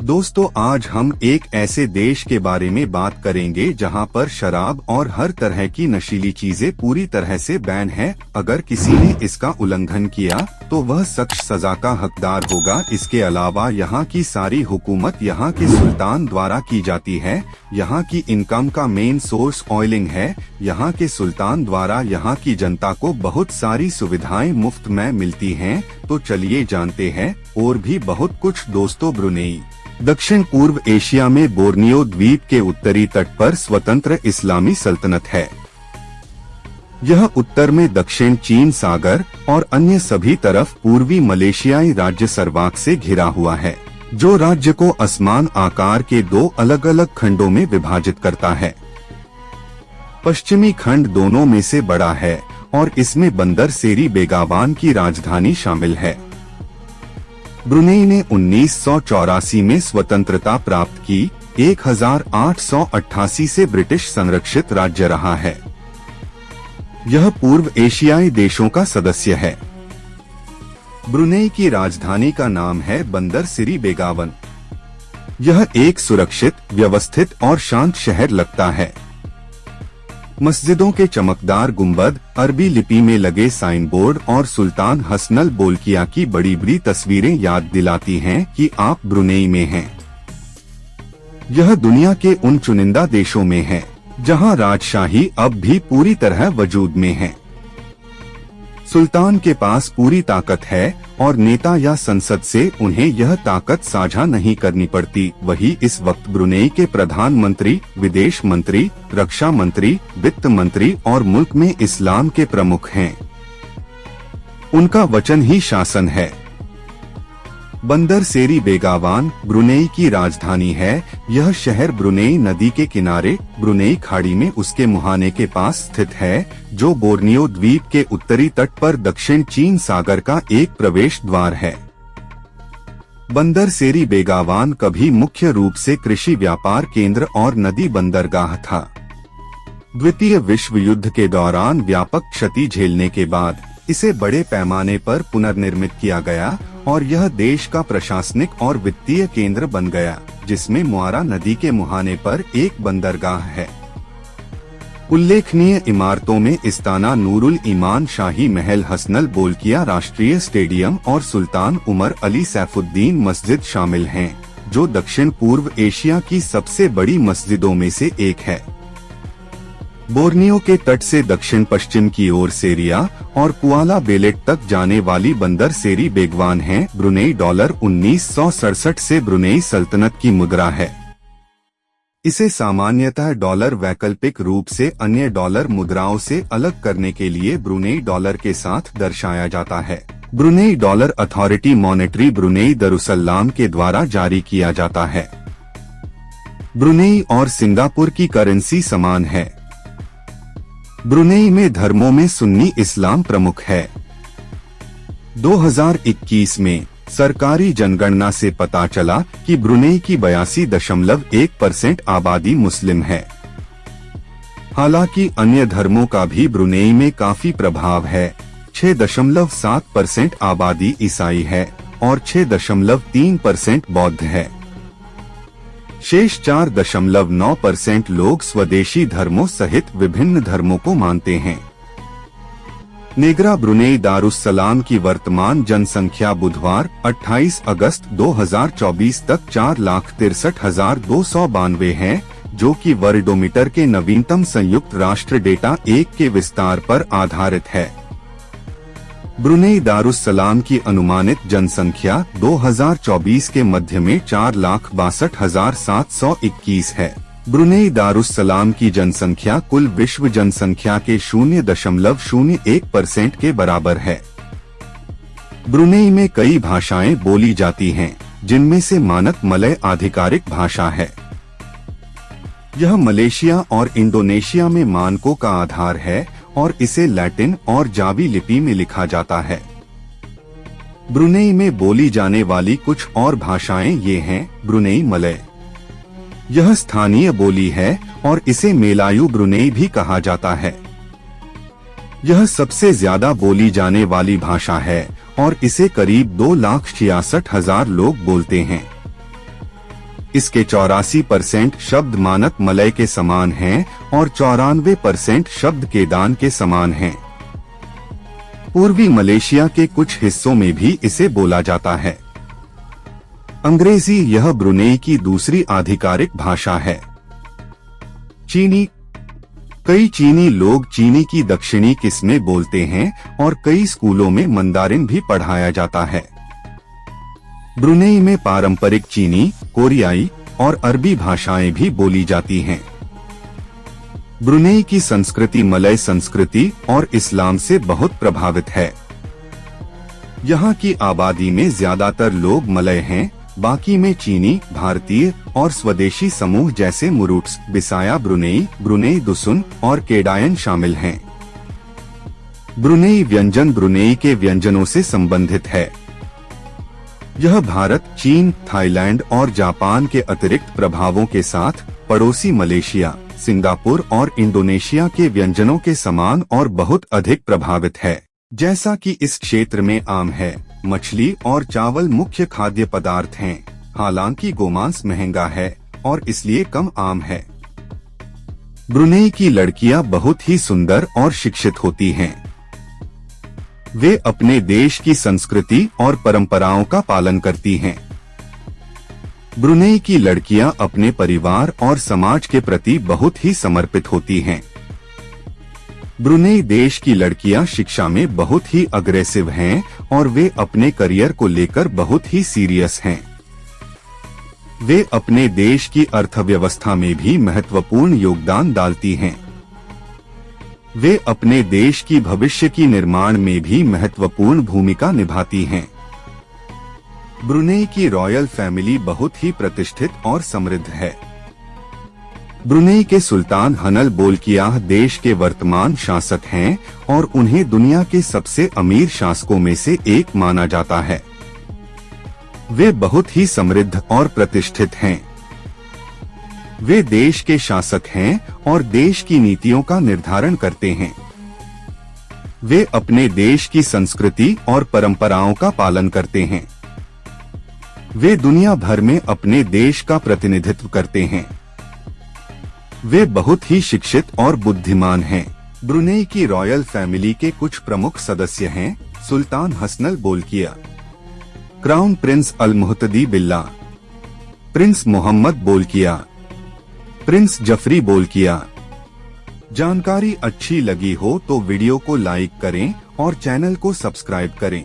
दोस्तों, आज हम एक ऐसे देश के बारे में बात करेंगे जहां पर शराब और हर तरह की नशीली चीजें पूरी तरह से बैन है। अगर किसी ने इसका उल्लंघन किया तो वह सख्त सजा का हकदार होगा। इसके अलावा यहाँ की सारी हुकूमत यहाँ के सुल्तान द्वारा की जाती है। यहाँ की इनकम का मेन सोर्स ऑयलिंग है। यहाँ के सुल्तान द्वारा यहाँ की जनता को बहुत सारी सुविधाएं मुफ्त में मिलती हैं। तो चलिए जानते हैं और भी बहुत कुछ। दोस्तों, ब्रुनेई दक्षिण पूर्व एशिया में बोर्नियो द्वीप के उत्तरी तट पर स्वतंत्र इस्लामी सल्तनत है। यह उत्तर में दक्षिण चीन सागर और अन्य सभी तरफ पूर्वी मलेशियाई राज्य सरवाक से घिरा हुआ है, जो राज्य को असमान आकार के दो अलग अलग खंडों में विभाजित करता है। पश्चिमी खंड दोनों में से बड़ा है और इसमें बंदर सेरी बेगावान की राजधानी शामिल है। ब्रुनेई ने 1984 में स्वतंत्रता प्राप्त की। 1888 से ब्रिटिश संरक्षित राज्य रहा है। यह पूर्व एशियाई देशों का सदस्य है। ब्रुनेई की राजधानी का नाम है बंदर सिरी बेगावन। यह एक सुरक्षित, व्यवस्थित और शांत शहर लगता है। मस्जिदों के चमकदार गुंबद, अरबी लिपि में लगे साइन बोर्ड और सुल्तान हसनल बोल्किया की बड़ी बड़ी तस्वीरें याद दिलाती हैं कि आप ब्रुनेई में हैं। यह दुनिया के उन चुनिंदा देशों में है जहां राजशाही अब भी पूरी तरह वजूद में है। सुल्तान के पास पूरी ताकत है और नेता या संसद से उन्हें यह ताकत साझा नहीं करनी पड़ती। वही इस वक्त ब्रुनेई के प्रधानमंत्री, विदेश मंत्री, रक्षा मंत्री, वित्त मंत्री और मुल्क में इस्लाम के प्रमुख हैं। उनका वचन ही शासन है। बंदर सेरी बेगावान ब्रुनेई की राजधानी है। यह शहर ब्रुनेई नदी के किनारे ब्रुनेई खाड़ी में उसके मुहाने के पास स्थित है, जो बोर्नियो द्वीप के उत्तरी तट पर दक्षिण चीन सागर का एक प्रवेश द्वार है। बंदर सेरी बेगावान कभी मुख्य रूप से कृषि व्यापार केंद्र और नदी बंदरगाह था। द्वितीय विश्व युद्ध के दौरान व्यापक क्षति झेलने के बाद इसे बड़े पैमाने पर पुनर्निर्मित किया गया और यह देश का प्रशासनिक और वित्तीय केंद्र बन गया, जिसमें मुआरा नदी के मुहाने पर एक बंदरगाह है। उल्लेखनीय इमारतों में इस्ताना नूरुल ईमान शाही महल, हसनल बोल्किया राष्ट्रीय स्टेडियम और सुल्तान उमर अली सैफुद्दीन मस्जिद शामिल हैं, जो दक्षिण पूर्व एशिया की सबसे बड़ी मस्जिदों में से एक है। बोर्नियो के तट से दक्षिण पश्चिम की ओर सेरिया और कुआला बेलेट तक जाने वाली बंदर सेरी बेगवान है। ब्रुनेई डॉलर 1967 से ब्रुनेई सल्तनत की मुद्रा है। इसे सामान्यतः डॉलर वैकल्पिक रूप से अन्य डॉलर मुद्राओं से अलग करने के लिए ब्रुनेई डॉलर के साथ दर्शाया जाता है। Brunei dollar authority monetary Brunei Darussalam के द्वारा जारी किया जाता है। ब्रुनेई और सिंगापुर की करेंसी समान है। ब्रुनेई में धर्मों में सुन्नी इस्लाम प्रमुख है। 2021 में सरकारी जनगणना से पता चला कि ब्रुनेई की 82.1% आबादी मुस्लिम है। हालांकि अन्य धर्मों का भी ब्रुनेई में काफी प्रभाव है। 6.7% आबादी ईसाई है और 6.3% बौद्ध है। शेष 4.9% लोग स्वदेशी धर्मों सहित विभिन्न धर्मों को मानते हैं। नेगरा ब्रुनेई दारुस्सलाम की वर्तमान जनसंख्या बुधवार 28 अगस्त 2024 तक 4,63,292 है, जो कि वर्ल्डोमीटर के नवीनतम संयुक्त राष्ट्र डेटा 1 के विस्तार पर आधारित है। ब्रुनेई दारुस्सलाम की अनुमानित जनसंख्या 2024 के मध्य में 4,62,721 है। ब्रुनेई दारुस्सलाम की जनसंख्या कुल विश्व जनसंख्या के 0.01% के बराबर है। ब्रुनेई में कई भाषाएं बोली जाती हैं, जिनमें से मानक मलय आधिकारिक भाषा है। यह मलेशिया और इंडोनेशिया में मानकों का आधार है और इसे लैटिन और जावी लिपि में लिखा जाता है। ब्रुनेई में बोली जाने वाली कुछ और भाषाएं ये हैं: ब्रुनेई मलय, यह स्थानीय बोली है और इसे मेलायू ब्रुनेई भी कहा जाता है। यह सबसे ज्यादा बोली जाने वाली भाषा है और इसे करीब 2,66,000 लोग बोलते हैं। इसके 84% शब्द मानक मलय के समान हैं और 94% शब्द केदान के समान हैं। पूर्वी मलेशिया के कुछ हिस्सों में भी इसे बोला जाता है। अंग्रेजी यह ब्रुनेई की दूसरी आधिकारिक भाषा है। चीनी, कई चीनी लोग चीनी की दक्षिणी किस्में बोलते हैं और कई स्कूलों में मंदारिन भी पढ़ाया जाता है। ब्रुनेई में पारंपरिक चीनी, कोरियाई और अरबी भाषाएं भी बोली जाती हैं। ब्रुनेई की संस्कृति मलय संस्कृति और इस्लाम से बहुत प्रभावित है। यहाँ की आबादी में ज्यादातर लोग मलय हैं, बाकी में चीनी, भारतीय और स्वदेशी समूह जैसे मुरुट्स, बिसाया ब्रुनेई, ब्रुनेई दुसुन और केडायन शामिल हैं। ब्रुनेई व्यंजन ब्रुनेई के व्यंजनों से संबंधित है। यह भारत, चीन, थाईलैंड और जापान के अतिरिक्त प्रभावों के साथ पड़ोसी मलेशिया, सिंगापुर और इंडोनेशिया के व्यंजनों के समान और बहुत अधिक प्रभावित है। जैसा कि इस क्षेत्र में आम है, मछली और चावल मुख्य खाद्य पदार्थ हैं। हालांकि गोमांस महंगा है और इसलिए कम आम है। ब्रुनेई की लड़कियां बहुत ही सुंदर और शिक्षित होती हैं। वे अपने देश की संस्कृति और परंपराओं का पालन करती हैं। ब्रुनेई की लड़कियां अपने परिवार और समाज के प्रति बहुत ही समर्पित होती हैं। ब्रुनेई देश की लड़कियां शिक्षा में बहुत ही अग्रेसिव हैं और वे अपने करियर को लेकर बहुत ही सीरियस हैं। वे अपने देश की अर्थव्यवस्था में भी महत्वपूर्ण योगदान डालती हैं। वे अपने देश की भविष्य की निर्माण में भी महत्वपूर्ण भूमिका निभाती हैं। ब्रुनेई की रॉयल फैमिली बहुत ही प्रतिष्ठित और समृद्ध है। ब्रुनेई के सुल्तान हनल बोल्कियाह देश के वर्तमान शासक हैं और उन्हें दुनिया के सबसे अमीर शासकों में से एक माना जाता है। वे बहुत ही समृद्ध और प्रतिष्ठित हैं। वे देश के शासक हैं और देश की नीतियों का निर्धारण करते हैं। वे अपने देश की संस्कृति और परंपराओं का पालन करते हैं। वे दुनिया भर में अपने देश का प्रतिनिधित्व करते हैं। वे बहुत ही शिक्षित और बुद्धिमान हैं। ब्रुनेई की रॉयल फैमिली के कुछ प्रमुख सदस्य हैं: Sultan Hassanal Bolkiah, Crown Prince Al Muhtadee Billah, Prince Mohamed Bolkiah, Prince Jefri Bolkiah. जानकारी अच्छी लगी हो तो वीडियो को लाइक करें और चैनल को सब्सक्राइब करें।